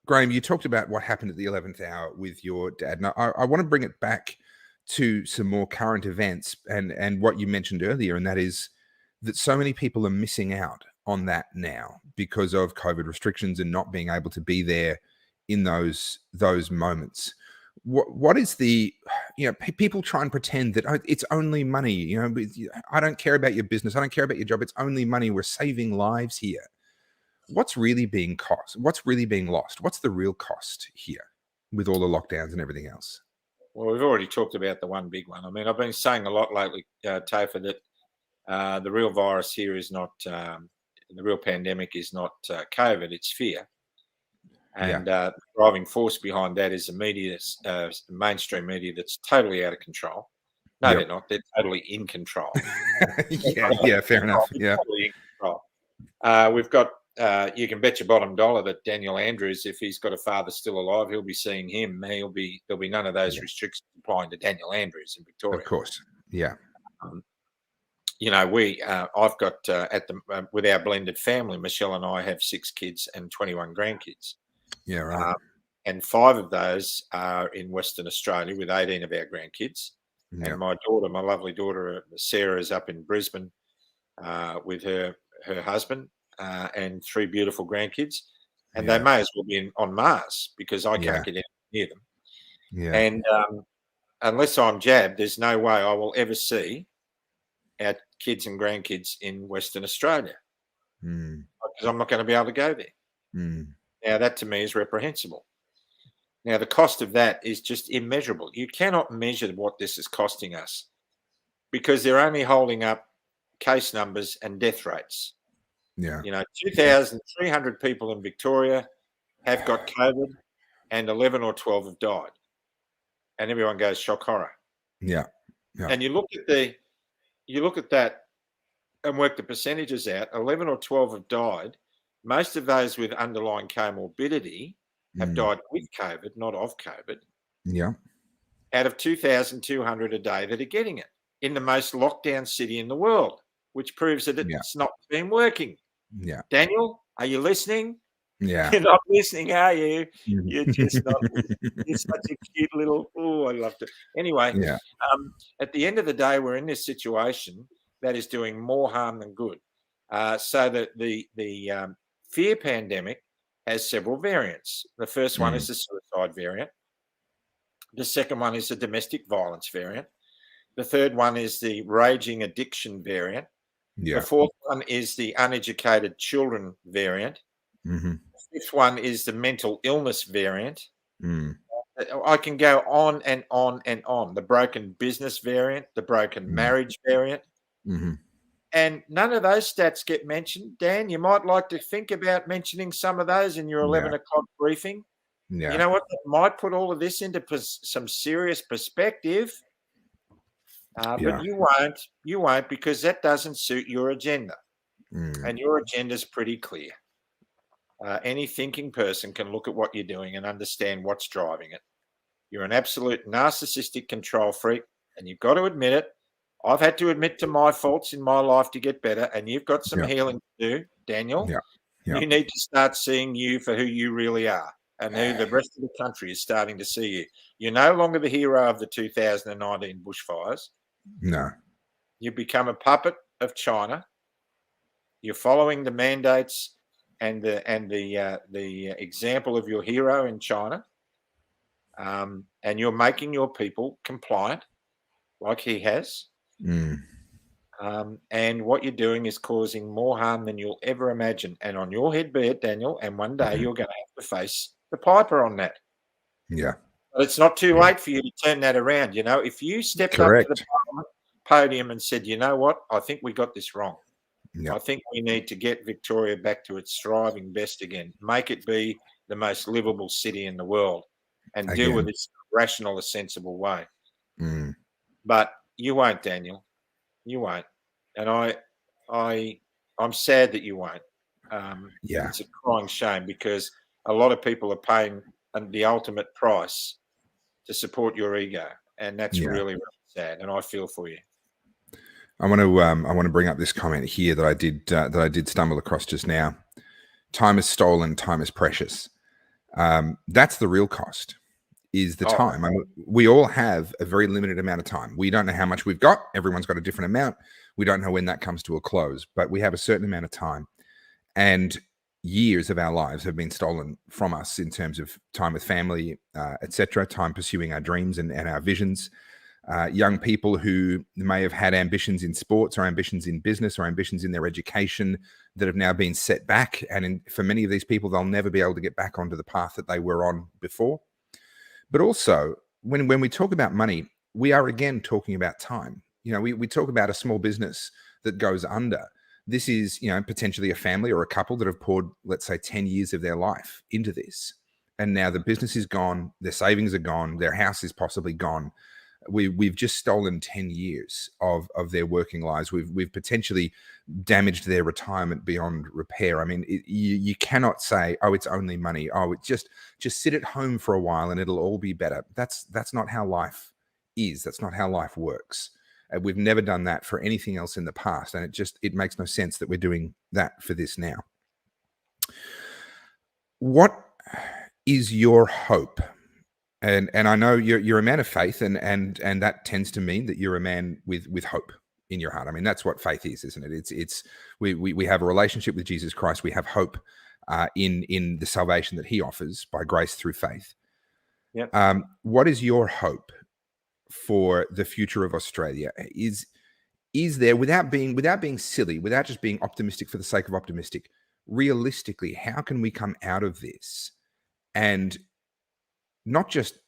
Graham, you talked about what happened at the 11th hour with your dad. And I want to bring it back to some more current events and what you mentioned earlier, and that is that so many people are missing out on that now because of COVID restrictions and not being able to be there in those moments. What is the, people try and pretend that it's only money. I don't care about your business. I don't care about your job. It's only money. We're saving lives here. What's really being cost? What's really being lost? What's the real cost here with all the lockdowns and everything else? Well, we've already talked about the one big one. I mean, I've been saying a lot lately, Topher, that the real virus here is not, the real pandemic is not COVID, it's fear. And the driving force behind that is the media, mainstream media, that's totally out of control. No, they're not. They're totally in control. Yeah, fair enough. Yeah. Totally in control. We've got, you can bet your bottom dollar that Daniel Andrews, if he's got a father still alive, he'll be seeing him. There'll be none of those restrictions applying to Daniel Andrews in Victoria. Of course. Yeah. I've got with our blended family, Michelle and I have 6 kids and 21 grandkids. Yeah, right. And 5 of those are in Western Australia with 18 of our grandkids. Yeah. And my lovely daughter, Sarah, is up in Brisbane with her husband and 3 beautiful grandkids. And they may as well be on Mars because I can't get near them. Yeah. And unless I'm jabbed, there's no way I will ever see our kids and grandkids in Western Australia because I'm not going to be able to go there. Now, that to me is reprehensible. Now, the cost of that is just immeasurable. You cannot measure what this is costing us because they're only holding up case numbers and death rates. Yeah. 2,300 people in Victoria have got COVID and 11 or 12 have died. And everyone goes shock horror. Yeah. And you look at that and work the percentages out. 11 or 12 have died. Most of those with underlying comorbidity have died with COVID, not of COVID. Yeah. Out of 2,200 a day that are getting it in the most lockdown city in the world, which proves that it's not been working. Yeah. Daniel, are you listening? Yeah. You're not listening, are you? You're just not listening. You're such a cute little, I loved it. Anyway, at the end of the day, we're in this situation that is doing more harm than good. So that the fear pandemic has several variants. The first one is the suicide variant. The second one is the domestic violence variant. The third one is the raging addiction variant. Yeah. The fourth one is the uneducated children variant. Mm-hmm. The fifth one is the mental illness variant. I can go on and on and on. The broken business variant, the broken marriage variant. Mm-hmm. And none of those stats get mentioned. Dan, you might like to think about mentioning some of those in your 11 o'clock briefing. Yeah. You know what? That might put all of this into some serious perspective. But you won't because that doesn't suit your agenda. And your agenda is pretty clear. Any thinking person can look at what you're doing and understand what's driving it. You're an absolute narcissistic control freak, and you've got to admit it. I've had to admit to my faults in my life to get better, and you've got some healing to do, Daniel. Yeah. You need to start seeing you for who you really are and who the rest of the country is starting to see you. You're no longer the hero of the 2019 bushfires. No. You've become a puppet of China. You're following the mandates and the example of your hero in China, and you're making your people compliant, like he has. And what you're doing is causing more harm than you'll ever imagine. And on your head be it, Daniel. And one day you're going to have to face the piper on that. Yeah. But it's not too late for you to turn that around. If you stepped up to the podium and said, you know what, I think we got this wrong. I think we need to get Victoria back to its thriving best again. Make it be the most livable city in the world and deal with this rational, a sensible way. But you won't, Daniel. You won't. And I'm sad that you won't. It's a crying shame because a lot of people are paying the ultimate price to support your ego. And that's really, really sad. And I feel for you. I want to bring up this comment here that I did stumble across just now. Time is stolen, time is precious. That's the real cost, is the Oh, time. I mean, we all have a very limited amount of time. We don't know how much we've got. Everyone's got a different amount. We don't know when that comes to a close, but we have a certain amount of time. And years of our lives have been stolen from us in terms of time with family, etc., time pursuing our dreams and our visions. Young people who may have had ambitions in sports or ambitions in business or ambitions in their education that have now been set back. And for many of these people, they'll never be able to get back onto the path that they were on before. But also, when we talk about money, we are again talking about time. We talk about a small business that goes under. This is, potentially a family or a couple that have poured, let's say, 10 years of their life into this. And now the business is gone, their savings are gone, their house is possibly gone. We've just stolen 10 years of their working lives. We've potentially damaged their retirement beyond repair. I mean, you cannot say, oh, it's only money. Oh, it just sit at home for a while and it'll all be better. That's not how life is. That's not how life works. We've never done that for anything else in the past. And it makes no sense that we're doing that for this now. What is your hope? And I know you're a man of faith, and that tends to mean that you're a man with hope in your heart. I mean, that's what faith is, isn't it? It's we have a relationship with Jesus Christ. We have hope in the salvation that He offers by grace through faith. yep. What is your hope for the future of Australia? Is there, without being silly, without just being optimistic for the sake of optimistic, realistically, how can we come out of this and not just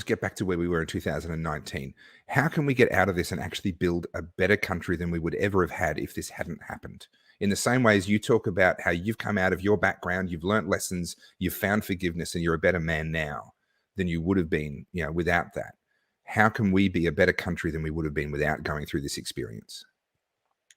get back to where we were in 2019? How can we get out of this and actually build a better country than we would ever have had if this hadn't happened? In the same way as you talk about how you've come out of your background, you've learnt lessons, you've found forgiveness, and you're a better man now than you would have been, without that. How can we be a better country than we would have been without going through this experience?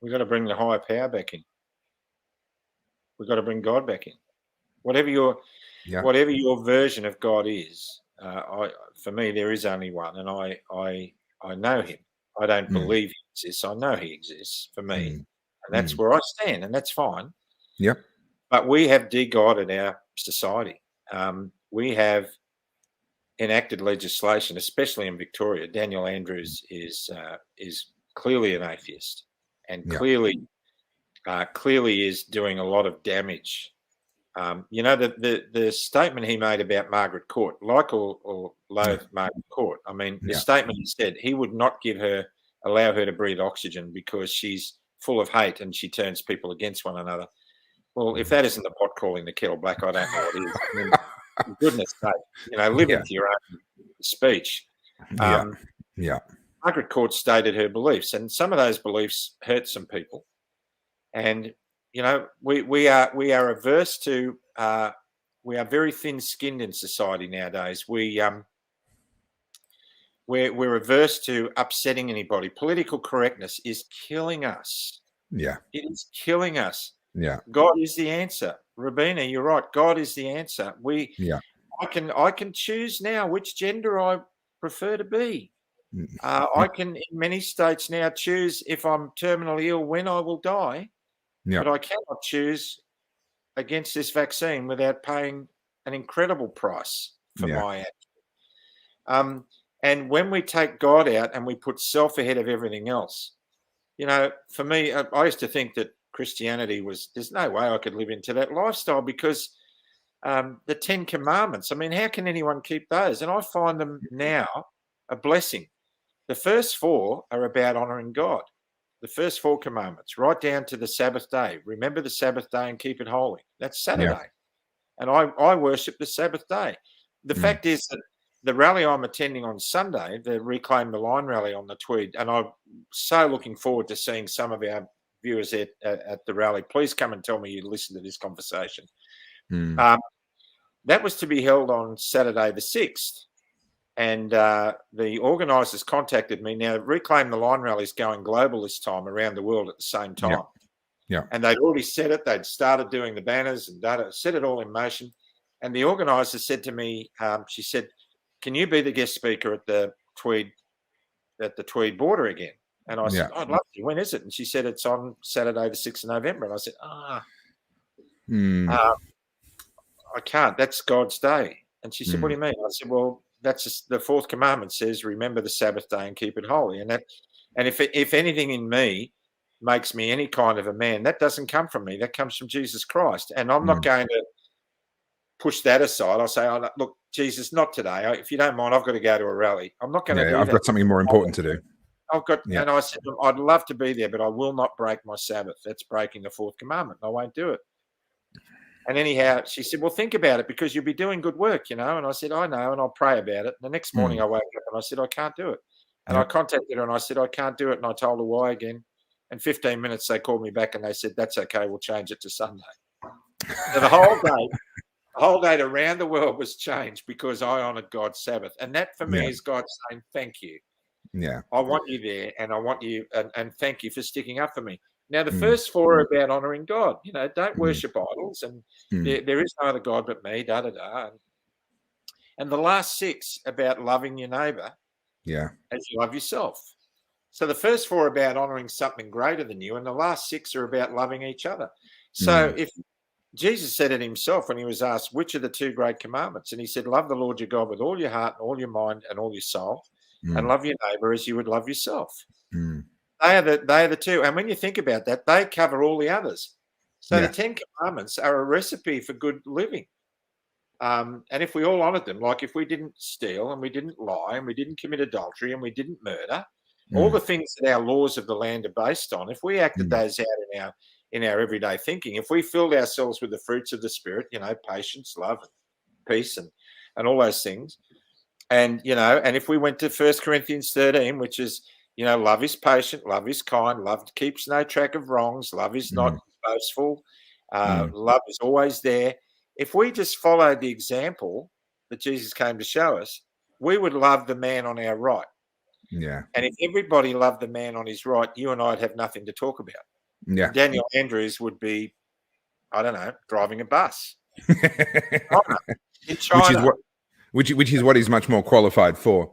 We've got to bring the higher power back in. We've got to bring God back in. Whatever your version of God is, for me, there is only one, and I know Him. I don't believe He exists. I know He exists for me, and that's where I stand, and that's fine. Yep. But we have de-godded our society. We have enacted legislation, especially in Victoria. Daniel Andrews is clearly an atheist, and clearly is doing a lot of damage. The statement he made about Margaret Court, like or loathe Margaret Court. I mean, the statement he said he would not allow her to breathe oxygen because she's full of hate and she turns people against one another. Well, if that isn't the pot calling the kettle black, I don't know what is. I mean, for goodness sake, live into your own speech. Margaret Court stated her beliefs, and some of those beliefs hurt some people. And we are averse to. We are very thin-skinned in society nowadays. We're averse to upsetting anybody. Political correctness is killing us. Yeah, it is killing us. Yeah, God is the answer. Rabina, you're right. God is the answer. I can choose now which gender I prefer to be. I can, in many states now, choose if I'm terminally ill when I will die. But I cannot choose against this vaccine without paying an incredible price for my action. And when we take God out and we put self ahead of everything else, for me, I used to think that Christianity there's no way I could live into that lifestyle because the 10 Commandments, I mean, how can anyone keep those? And I find them now a blessing. The first 4 are about honouring God. The first 4 commandments, right down to the Sabbath day. Remember the Sabbath day and keep it holy. That's Saturday. And I worship the Sabbath day. The fact is that the rally I'm attending on Sunday, the Reclaim the Line rally on the Tweed, and I'm so looking forward to seeing some of our viewers at the rally. Please come and tell me you listen to this conversation. That was to be held on Saturday the 6th. And the organisers contacted me. Now, Reclaim the Line rally is going global this time, around the world at the same time. And they'd already set it. They'd started doing the banners and set it all in motion. And the organiser said to me, she said, "Can you be the guest speaker at the Tweed border again?" And I said, "I'd love to. When is it?" And she said, "It's on Saturday, the 6th of November." And I said, I can't. That's God's day. And she said, what do Mm. you mean? I said, well, that's just, the fourth commandment says, remember the Sabbath day and keep it holy. And if anything in me makes me any kind of a man, that doesn't come from me. That comes from Jesus Christ. And I'm not Mm. going to push that aside. I'll say, oh, look, Jesus, not today. If you don't mind, I've got to go to a rally. I'm not going to Yeah, do I've that. got something more important to do. Yeah. And I said, I'd love to be there, but I will not break my Sabbath. That's breaking the fourth commandment. I won't do it. And anyhow, she said, well, think about it, because you'll be doing good work, And I said, I know, and I'll pray about it. And the next morning I woke up and I said, I can't do it. And I contacted her and I said, I can't do it. And I told her why again. And 15 minutes, they called me back and they said, that's okay. We'll change it to Sunday. So the whole day around the world was changed because I honored God's Sabbath. And that for me is God saying, thank you. Yeah. I want you there, and I want you, and thank you for sticking up for me. Now, the first 4 are about honoring God. Don't worship idols, and there is no other God but me, da-da-da. And the last 6 about loving your neighbour as you love yourself. So the first 4 are about honoring something greater than you, and the last 6 are about loving each other. So if Jesus said it himself when he was asked, which are the 2 great commandments? And he said, love the Lord your God with all your heart and all your mind and all your soul, and love your neighbour as you would love yourself. They are the 2. And when you think about that, they cover all the others. So the 10 commandments are a recipe for good living. And if we all honoured them, like if we didn't steal and we didn't lie and we didn't commit adultery and we didn't murder, all the things that our laws of the land are based on, if we acted those out in our everyday thinking, if we filled ourselves with the fruits of the Spirit, patience, love, and peace, and all those things, and if we went to 1 Corinthians 13, which is, love is patient, love is kind, love keeps no track of wrongs, love is not boastful, love is always there. If we just followed the example that Jesus came to show us, we would love the man on our right. Yeah. And if everybody loved the man on his right, you and I would have nothing to talk about. Yeah. And Daniel Andrews would be, I don't know, driving a bus in China. Which is what he's much more qualified for.